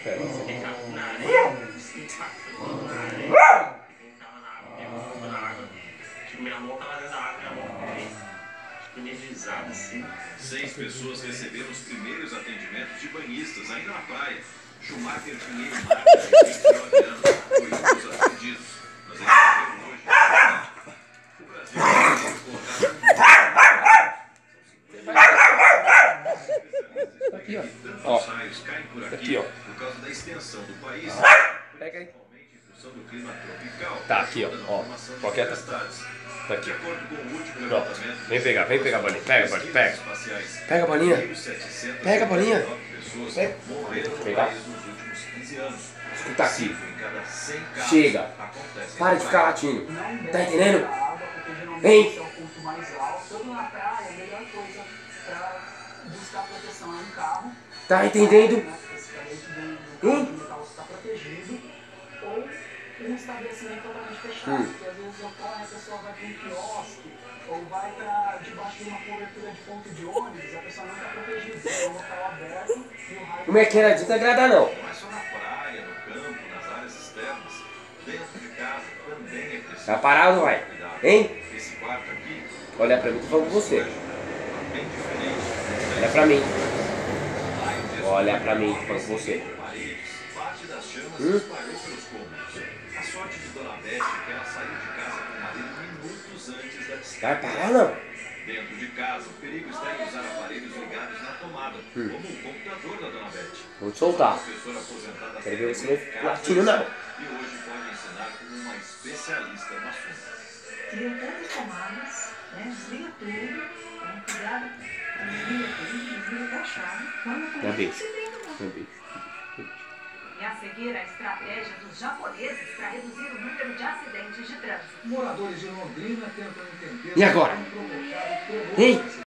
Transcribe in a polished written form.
Pera, Quem tava na areia, quem tava na água, pegou um pouco da água. Tipo, minha mão tava dentro da água, minha mão ficou meio energizada assim. 6 pessoas receberam os primeiros atendimentos de banhistas ainda na praia. Schumacher Pinheiro Marques, de 29 anos, foi um dos atendidos. Mas ele morreu hoje. O Brasil tá aqui, ó. tantos raios caem por Aqui, ó. por causa da extensão do país. Pega aí. Principalmente em função do clima tropical. Tá aqui, ó. Qualquer tá aqui. De acordo com o último Pronto. levantamento, Vem pegar a bolinha. Pega a bolinha, pega. espaciais, Pega a bolinha. 1.709 Pega a bolinha. pessoas Pega. morreram no Pegar. país nos últimos 15 anos. Escuta aqui. 5 em cada 100 casos Chega. acontecem Para na de ficar praia. latindo. Tá entendendo? Hein? Esse é o ponto mais alto. Tanto na praia, a melhor coisa para buscar proteção é um carro. Tá entendendo? Especificamente do metal está protegido. Ou um estabelecimento totalmente fechado. Porque às vezes ocorre, a pessoa vai para um quiosque ou vai para debaixo de uma cobertura de ponto de ônibus, a pessoa não está protegida. É um local aberto e o raio. Como é que era? Não agrada não. Não é só na praia, no campo, nas áreas externas. Dentro de casa também é preciso. Tá parado, vai? cuidar. Hein? Esse quarto aqui Olha pra mim, tô falando com você. é bem diferente. Olha pra mim. Raio de Olha pra mim, tô falando com você. paredes, parte das chamas se espalhou pelos cômodos. A sorte de Dona Beth é que ela saiu de casa com o marido minutos antes da descarga. Vai parar não? Dentro de casa, o perigo está em usar aparelhos ligados na tomada, como o computador da Dona Beth. Vou te soltar. Professora aposentada Quero ver você não tem latindo não. E hoje pode ensinar como uma especialista no assunto. Tira todas as tomadas, né? Desliga tudo, cuidado, desliga tudo, desliga da chave. Quando Dá conhece, beijo. se liga, não. Dá beijo. E a seguir, a estratégia dos japoneses para reduzir o número de acidentes de trânsito. Moradores de Londrina tentam entender E agora? como provocar o terror. Hein?